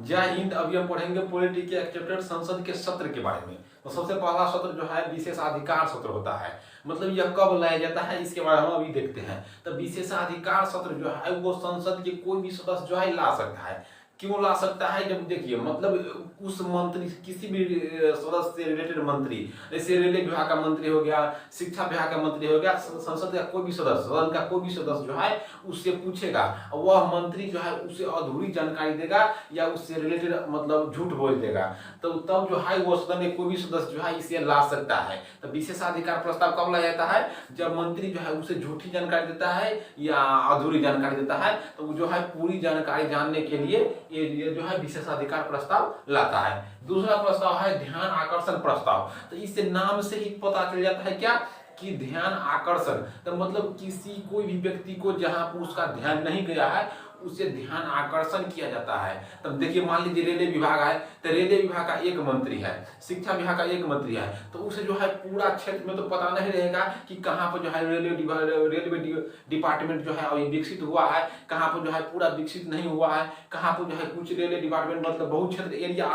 जय हिंद। अभी हम पढ़ेंगे पॉलिटिकल एक्सेप्टेड संसद के सत्र के बारे में। तो सबसे पहला सत्र जो है विशेषाधिकार सत्र होता है। मतलब यह कब लाया जाता है इसके बारे में हम अभी देखते हैं। तो विशेषाधिकार सत्र जो है वो संसद के कोई भी सदस्य जो है ला सकता है। क्यों ला सकता है? जब देखिए मतलब उस मंत्री किसी भी सदस्य से रिलेटेड मंत्री, जैसे रेलवे विभाग का मंत्री हो गया, शिक्षा विभाग का मंत्री हो गया, संसद का कोई भी सदस्य, सदन का कोई भी सदस्य जो है उससे पूछेगा, वह मंत्री जो है उसे अधूरी जानकारी देगा या उससे रिलेटेड मतलब झूठ बोल देगा, तो तब जो है वो सदन में कोई भी सदस्य जो है इसे ला सकता है। तो विशेषाधिकार प्रस्ताव कब लाया जाता है? जब मंत्री जो है उसे झूठी जानकारी देता है या अधूरी जानकारी देता है, तो वो जो है पूरी जानकारी जानने के लिए ये जो है विशेषाधिकार प्रस्ताव लाता है। दूसरा प्रस्ताव है ध्यान आकर्षण प्रस्ताव। तो इससे नाम से ही पता चल जाता है क्या कि ध्यान आकर्षण, तो मतलब किसी कोई भी व्यक्ति को जहां पर उसका ध्यान नहीं गया है उसे ध्यान आकर्षण किया जाता है। तब देखिए मान लीजिए रेलवे विभाग है, तो रेलवे विभाग का एक मंत्री है, शिक्षा विभाग का एक मंत्री है, तो उसे जो है पूरा क्षेत्र में तो पता नहीं रहेगा कि कहाँ पर जो है रेलवे डिपार्टमेंट जो है अभी विकसित हुआ है, कहाँ पर जो है पूरा विकसित नहीं हुआ है, कहाँ पर जो है कुछ रेलवे डिपार्टमेंट मतलब बहुत क्षेत्र एरिया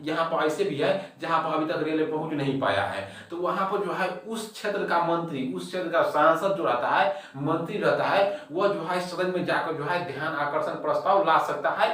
यहाँ पर ऐसे भी है जहाँ पर अभी तक रेलवे पहुंच नहीं पाया है। तो वहां पर जो है उस क्षेत्र का मंत्री, उस क्षेत्र का सांसद जो रहता है, मंत्री रहता है, वह जो है सदन में जाकर जो है ध्यान आकर्षण प्रस्ताव ला सकता है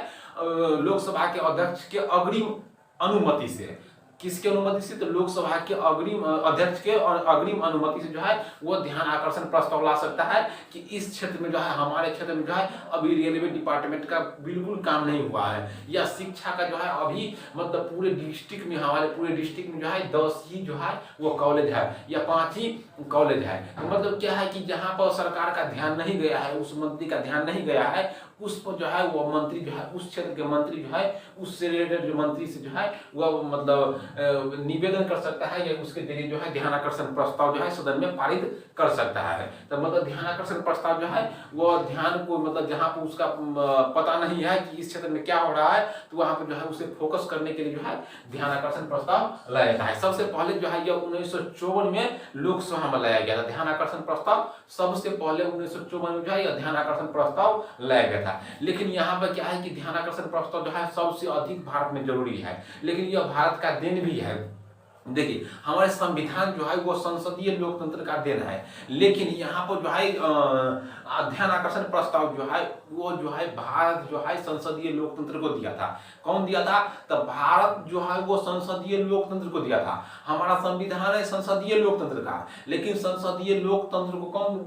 लोकसभा के अध्यक्ष के अग्रिम अनुमति से। किसके अनुमति से? तो लोकसभा के अग्रिम अध्यक्ष के और अग्रिम अनुमति से जो है वो ध्यान आकर्षण प्रस्ताव ला सकता है कि इस क्षेत्र में जो है, हमारे क्षेत्र में जो है अभी रेलवे डिपार्टमेंट का बिल्कुल काम नहीं हुआ है, या शिक्षा का जो है अभी मतलब पूरे डिस्ट्रिक्ट में, हमारे पूरे डिस्ट्रिक्ट में जो है 10 ही जो है वो कॉलेज है या 5 ही कॉलेज है। तो मतलब क्या है कि जहां पर सरकार का ध्यान नहीं गया है, उस मंत्री का ध्यान नहीं गया है, उस पर जो है वो मंत्री जो है उस क्षेत्र के मंत्री जो है उससे रिलेटेड जो मंत्री से जो है वह मतलब निवेदन कर सकता है या उसके जरिए जो है ध्यान आकर्षण प्रस्ताव जो है सदन में पारित कर सकता है। तो मतलब ध्यान आकर्षण प्रस्ताव जो है वो ध्यान को मतलब जहां पर उसका पता नहीं है कि इस क्षेत्र में क्या हो रहा है, तो वहां पर जो है उसे फोकस करने के लिए जो है ध्यान आकर्षण प्रस्ताव लाया जाता है। सबसे पहले जो है यह 1954 में लोकसभा में लाया गया था। ध्यान आकर्षण प्रस्ताव सबसे पहले 1954 में जो है यह ध्यान आकर्षण प्रस्ताव लाया गया था। लेकिन यहाँ पर क्या है कि ध्यान आकर्षण प्रस्ताव जो है सबसे अधिक भारत में जरूरी है, लेकिन यह भारत का देन भी है। देखिए हमारे संविधान जो है वो संसदीय लोकतंत्र का देन है, लेकिन यहाँ पर जो है ध्यान आकर्षण प्रस्ताव जो है वो जो है भारत जो है संसदीय लोकतंत्र को दिया था। कौन दिया था? तो भारत जो है वो संसदीय लोकतंत्र को दिया था। हमारा संविधान है संसदीय लोकतंत्र का, लेकिन संसदीय लोकतंत्र को कौन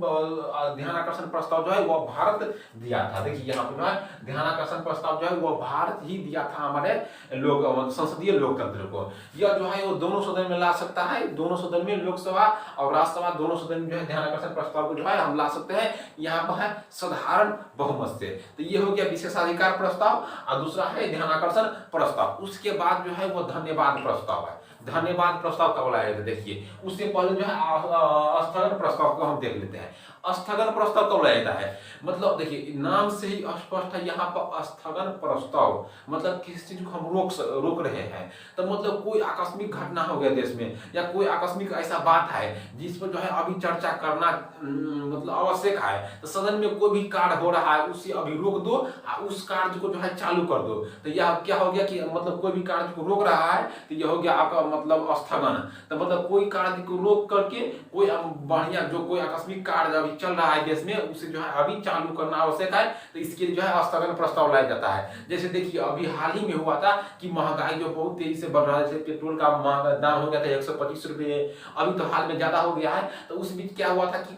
ध्यान आकर्षण प्रस्ताव जो है वो भारत दिया था। देखिए यहाँ पर जो है ध्यान आकर्षण प्रस्ताव जो है वो भारत ही दिया था हमारे संसदीय लोकतंत्र को। यह जो है वो दोनों सदन में ला सकता है, दोनों सदन में, लोकसभा और राज्यसभा दोनों सदन में जो है ध्यान आकर्षण प्रस्ताव को जो है हम ला सकते हैं। यहाँ पर है साधारण बहुमत से। तो ये हो गया विशेषाधिकार प्रस्ताव और दूसरा है ध्यान आकर्षण प्रस्ताव। उसके बाद जो है वो धन्यवाद प्रस्ताव है। धन्यवाद प्रस्ताव कब लाया जाता है? देखिए उससे पहले जो है स्थगन प्रस्ताव को हम देख लेते हैं। स्थगन प्रस्ताव कब लाया जाता है? मतलब देखिए नाम से ही स्पष्ट है यहाँ पर स्थगन प्रस्ताव मतलब किसी चीज को हम रोक रहे हैं। तो मतलब कोई आकस्मिक घटना हो गया देश में या कोई आकस्मिक ऐसा बात है जिस पर जो है अभी चर्चा करना मतलब आवश्यक है, तो सदन में कोई भी कार्य हो रहा है उसे अभी रोक दो और उस कार्य को जो है चालू कर दो। तो यह क्या हो गया कि मतलब कोई भी कार्य को रोक रहा है तो यह हो गया आपका मतलब स्थगन। तो मतलब कोई कार्य को रोक करके कोई बढ़िया जो कोई आकस्मिक कार्य अभी चल रहा है देश में उसे जो है अभी चालू करना आवश्यक है, तो इसके लिए जो है स्थगन प्रस्ताव लाया जाता है। जैसे देखिए अभी हाल ही में हुआ था कि महंगाई जो बहुत तेजी से बढ़ रहा है, जैसे पेट्रोल का दाम हो गया था 125 रुपये, अभी तो हाल में ज्यादा हो गया है। तो उस बीच क्या हुआ था कि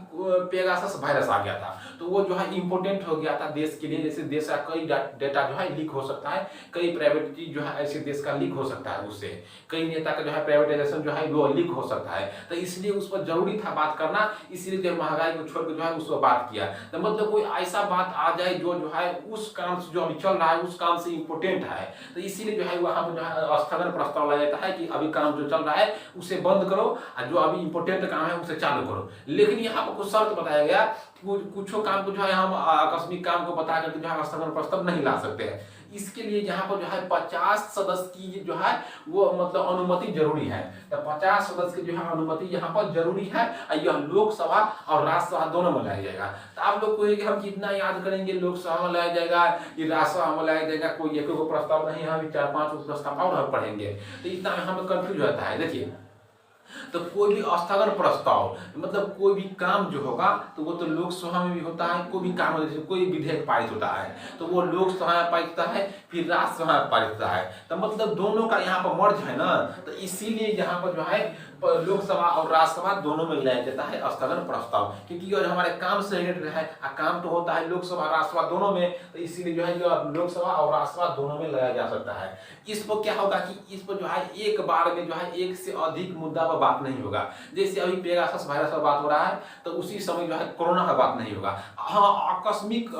पेगासस वायरस आ गया था, तो वो जो है इंपोर्टेंट हो गया था देश के लिए। जैसे देश का कई डेटा जो है लीक हो सकता है, कई प्राइवेट चीज जो है ऐसे देश का लीक हो सकता है, उससे कई नेता का जो है प्राइवेटाइजेशन जो है वो लीक हो सकता है। तो इसलिए उस पर जरूरी था बात करना, इसलिए जो महंगाई को छोड़कर जो है उस पर बात किया। तो मतलब कोई ऐसा बात आ जाए जो है उस काम से जो अभी चल रहा है उस काम से इंपोर्टेंट है, तो इसीलिए जो है वहां पर जो है स्थगन प्रस्ताव लाया जाता है कि अभी काम जो चल रहा है उसे बंद करो और जो अभी इंपोर्टेंट काम है उसे चालू करो। लेकिन यहाँ पर कुछ शर्त बताया गया कि कुछ काम को जो है हम आकस्मिक काम को बता करके जो है स्थगन प्रस्ताव नहीं ला सकते हैं। इसके लिए यहाँ पर जो है 50 सदस्य की जो है वो मतलब अनुमति जरूरी है। तो 50 सदस्य की जो है अनुमति यहाँ पर जरूरी है। यह लोकसभा और राज्यसभा दोनों में लाया जाएगा। तो आप लोग को हम कितना याद करेंगे, लोकसभा में लाया जाएगा, ये राज्यसभा में लाया जाएगा, कोई एक प्रस्ताव नहीं, हम 4-5 प्रस्ताव और हम पढ़ेंगे, तो इतना हमें कंफ्यूज होता है। देखिए, तो कोई भी स्थगन प्रस्ताव मतलब कोई भी काम जो होगा तो वो तो लोकसभा में भी होता है, कोई भी काम जैसे कोई विधेयक पारित होता है तो वो लोकसभा में पारित होता है, फिर राज्यसभा में पारित होता है। तो मतलब दोनों का यहाँ पर मर्ज है ना, तो इसीलिए यहाँ पर जो है लोकसभा और राज्यसभा दोनों में लाया जाता है स्थगन प्रस्ताव, क्योंकि अगर हमारे काम से रिलेटेड है, काम तो होता है लोकसभा राज्यसभा दोनों में, तो इसीलिए जो है लोकसभा और राज्यसभा दोनों में लाया जा सकता है। इस पर क्या होगा कि इस पर जो है एक बार में जो है एक से अधिक मुद्दा पर बात नहीं होगा। जैसे अभी पेगासस वायरस पर बात हो रहा है तो उसी समय जो है कोरोना का बात नहीं होगा। हाँ, आकस्मिक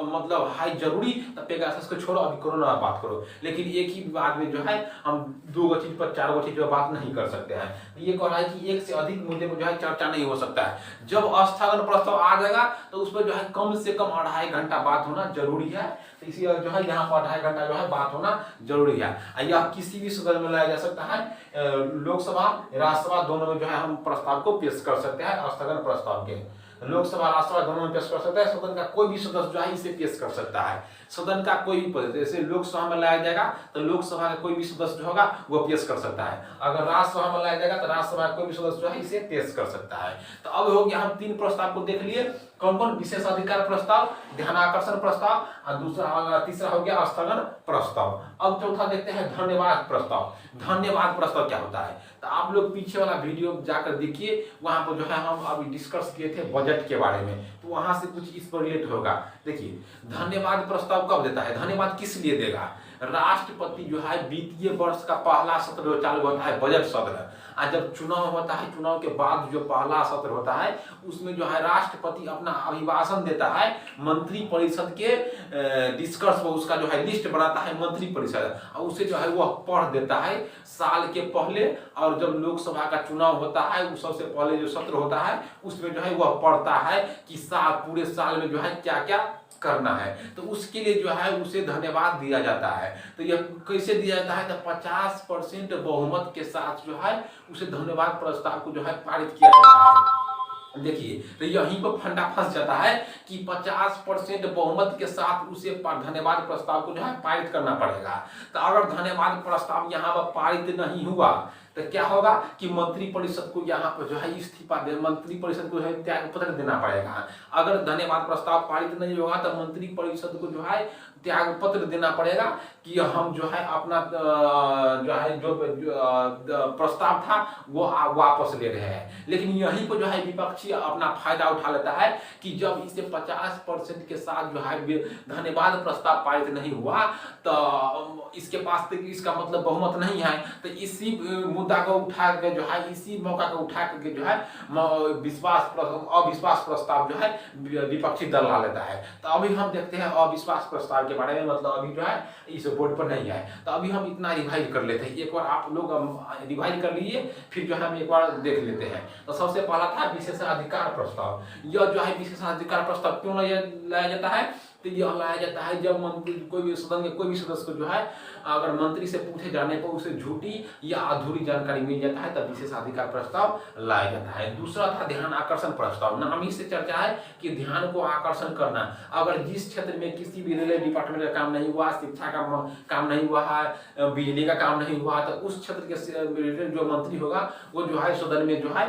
मतलब है जरूरी तो पेगासस को छोड़ो, अभी कोरोना का बात करो, लेकिन एक ही बात में जो है हम 2 चीज पर 4 चीज पर बात नहीं कर सकते हैं। ये कह रहा है कि एक से अधिक मुद्दे पर जो है चर्चा नहीं हो सकता है। जब स्थगन प्रस्ताव आ जाएगा तो उस पर जो है कम से कम 2.5 घंटा बात होना जरूरी है। तो इसी जो है यहाँ पर 2.5 घंटा जो है बात होना जरूरी है। यह किसी भी सदन में लाया जा सकता है, लोकसभा राज्यसभा दोनों में जो है हम प्रस्ताव को पेश कर सकते हैं। स्थगन प्रस्ताव के लोकसभा राज्यसभा दोनों में पेश कर सकता है। सदन का कोई भी सदस्य जो है इसे पेश कर सकता है। सदन का कोई भी पद, जैसे लोकसभा में लाया जाएगा तो लोकसभा का कोई भी सदस्य जो होगा वो पेश कर सकता है। अगर राज्यसभा में लाया जाएगा तो राज्यसभा का कोई भी सदस्य जो है इसे पेश कर सकता है। तो अब हो गया, हम 3 प्रस्ताव को देख लिए। कौन कौन? विशेषाधिकार प्रस्ताव, ध्यानाकर्षण प्रस्ताव और दूसरा तीसरा हो गया स्थगन प्रस्ताव। अब चौथा देखते हैं धन्यवाद प्रस्ताव। धन्यवाद प्रस्ताव क्या होता है? तो आप लोग पीछे वाला वीडियो जाकर देखिए, वहां पर जो है हम अभी डिस्कस किए थे बजट के बारे में, तो वहां से कुछ इस पर रिलेट होगा। देखिए, धन्यवाद प्रस्ताव कब देता है? धन्यवाद किस लिए देगा? राष्ट्रपति जो है वित्तीय वर्ष का पहला सत्र जो चालू होता है बजट सत्र, और जब चुनाव होता है, चुनाव के बाद जो पहला सत्र होता है उसमें जो है राष्ट्रपति अपना अभिभाषण देता है। मंत्री परिषद के डिस्कस पर उसका जो है लिस्ट बनाता है मंत्री परिषद, और उसे जो है वह पढ़ देता है साल के पहले। और जब लोकसभा का चुनाव होता है उस सबसे पहले जो सत्र होता है उसमें जो है वह पढ़ता है कि पूरे साल में जो है क्या क्या करना है। तो उसके लिए जो है उसे धन्यवाद दिया जाता है। तो यह कैसे दिया जाता है? तो 50% बहुमत के साथ जो है उसे धन्यवाद प्रस्ताव को जो है पारित किया जाता है। देखिए, तो यहीं पर फंडा फंस जाता है कि 50% बहुमत के साथ उसे धन्यवाद प्रस्ताव को जो है पारित करना पड़ेगा। तो अगर धन्यवाद प्रस्ताव यहाँ पर पारित नहीं हुआ तो क्या होगा कि मंत्री परिषद को यहाँ पर जो है इस्तीफा दे, मंत्री परिषद को जो है त्याग पत्र देना पड़ेगा। अगर धन्यवाद प्रस्ताव पारित नहीं होगा तो मंत्री परिषद को जो है त्याग पत्र देना पड़ेगा कि हम जो है अपना जो प्रस्ताव था वो वापस ले रहे हैं। लेकिन यहीं पर जो है विपक्षी अपना फायदा उठा लेता है कि जब इसे 50% के साथ जो है धन्यवाद प्रस्ताव पारित नहीं हुआ तो इसके पास इसका मतलब बहुमत नहीं है, तो इसी मुद्दा को उठा के जो है इसी मौका को उठा करके जो है अविश्वास प्रस्ताव जो है विपक्षी दल ला लेता है। तो अभी हम देखते हैं अविश्वास प्रस्ताव के बारे में, मतलब अभी जो है इस बोर्ड पर नहीं है। तो अभी हम इतना रिवाइज कर लेते हैं, एक बार आप लोग रिवाइज कर लीजिए, फिर जो है हम एक बार देख लेते हैं। तो सबसे पहला था विशेषाधिकार प्रस्ताव। यह जो है विशेषाधिकार प्रस्ताव क्यों लाया जाता है? तो यह लाया जाता है जब मंत्री कोई भी सदन के कोई भी सदस्य को जो है अगर मंत्री से पूछे जाने पर उसे झूठी या अधूरी जानकारी मिल जाता है तब विशेषाधिकार प्रस्ताव लाया जाता है। दूसरा था ध्यान आकर्षण प्रस्ताव। नाम ही से चर्चा है कि ध्यान को आकर्षण करना। अगर जिस क्षेत्र में किसी भी रेलवे डिपार्टमेंट का काम नहीं हुआ, शिक्षा का काम नहीं हुआ है, बिजली का काम नहीं हुआ, तो उस क्षेत्र के रिलेटेड जो मंत्री होगा वो जो है सदन में जो है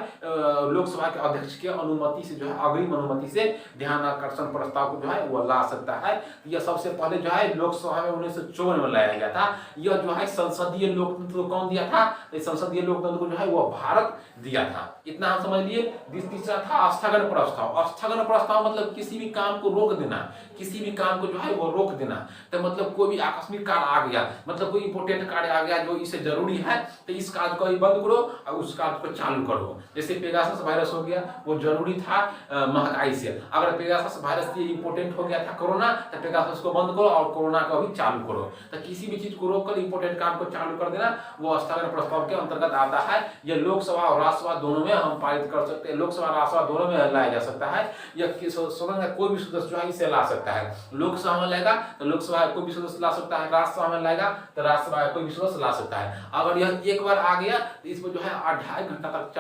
लोकसभा के अध्यक्ष की अनुमति से जो है अग्रिम अनुमति से ध्यान आकर्षण प्रस्ताव को जो है वो ला सकता है। यह सबसे पहले जो है लोकसभा में 1954 में लाया गया था। यह जो है संसदीय लोकतंत्र को कौन दिया था? संसदीय लोकतंत्र को जो है वो भारत दिया था। इतना हम समझ लिए। तीसरा था स्थगन प्रस्ताव। स्थगन प्रस्ताव मतलब किसी भी काम को रोक देना, किसी भी काम को जो है वो रोक देना। तो मतलब कोई भी आकस्मिक कार्य आ गया, मतलब कोई इंपोर्टेंट कार्य आ गया जो इसे जरूरी है, तो इस कार्य को बंद करो और उस कार्य को चालू करो। जैसे पेगासस वायरस हो गया, वो जरूरी था महंगाई से। अगर पेगासस वायरस ये इंपोर्टेंट हो गया था कोरोना, तो पेगासस को बंद करो और कोरोना को भी चालू करो। तो किसी भी चीज को रोककर इंपोर्टेंट काम को चालू कर देना वो स्थगन प्रस्ताव के अंतर्गत आता है। यह लोकसभा और राज्यसभा दोनों में हम पारित कर सकते हैं, लोकसभा राज्यसभा दोनों में लाया जा सकता है। यह सदन का कोई भी सदस्य जो है इसे ला सकता है। लोकसभा में लाएगा तो लोकसभा कोई भी सदस्य ला सकता है, राज्यसभा में लाएगा तो राज्यसभा कोई भी सदस्य ला सकता है। अगर यह एक बार आ गया तो इस पर जो है 2.5 घंटा तक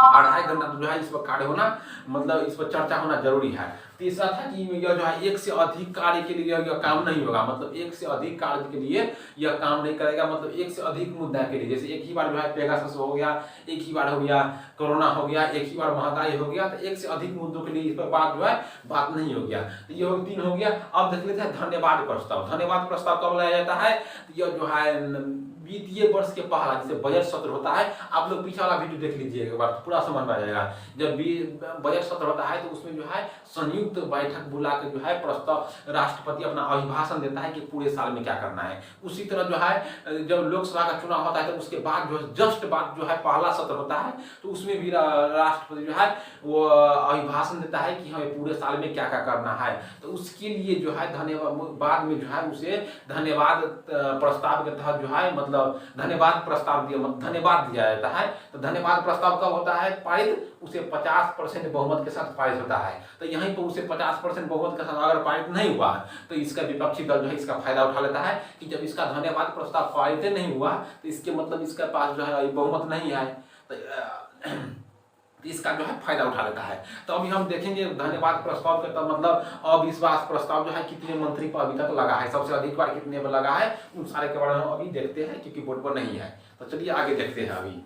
2.5 घंटा जो है इस पर कार्य होना, मतलब इस पर चर्चा होना जरूरी है। तीसरा था कि यह जो है एक से अधिक कार्य के लिए यह काम नहीं होगा, मतलब एक से अधिक कार्य के लिए यह काम नहीं करेगा, मतलब एक से अधिक मुद्दा के लिए, जैसे एक ही बार जो है पेगासस हो गया, एक ही बार हो गया कोरोना हो गया, एक ही बार महंगाई हो गया, तो एक से अधिक मुद्दों के लिए इस पर बात जो है बात नहीं हो गया। तो यह 3 हो गया। अब देख लेते हैं धन्यवाद प्रस्ताव। धन्यवाद प्रस्ताव कब लाया जाता है? यह जो है वित्तीय वर्ष के पहला, जैसे बजट सत्र होता है, आप लोग पीछे वाला वीडियो देख लीजिए एक बार, पूरा समझ में आ जाएगा। जब भी बजट सत्र होता है तो उसमें जो है संयुक्त बैठक बुला के जो है प्रस्ताव राष्ट्रपति अपना अभिभाषण देता है कि पूरे साल में क्या करना है। उसी तरह जो है जब लोकसभा का चुनाव होता है तो उसके बाद जो है जस्ट बाद जो है पहला सत्र होता है, तो उसमें भी राष्ट्रपति जो है वो अभिभाषण देता है कि हमें पूरे साल में क्या क्या करना है। तो उसके लिए जो है धन्यवाद में जो है उसे धन्यवाद प्रस्ताव के तहत जो है मतलब धन्यवाद प्रस्ताव धन्यवाद दिया जाता है। तो धन्यवाद प्रस्ताव कब होता है पारित? उसे 50% बहुमत के साथ पारित होता है। तो यहीं पर उसे 50% बहुमत के साथ अगर पारित नहीं हुआ तो इसका विपक्षी दल जो है इसका फायदा उठा लेता है कि जब इसका धन्यवाद प्रस्ताव पारित नहीं हुआ तो इसके मतलब इसके पास जो है बहुमत नहीं है, तो इसका जो है फायदा उठा लेता है। तो अभी हम देखेंगे धन्यवाद प्रस्ताव का तो मतलब अविश्वास प्रस्ताव जो है कितने मंत्री पर अभी तक लगा है, सबसे अधिक बार कितने पर लगा है, उन सारे के बारे में अभी देखते हैं क्योंकि बोर्ड पर नहीं है। तो चलिए आगे देखते हैं अभी।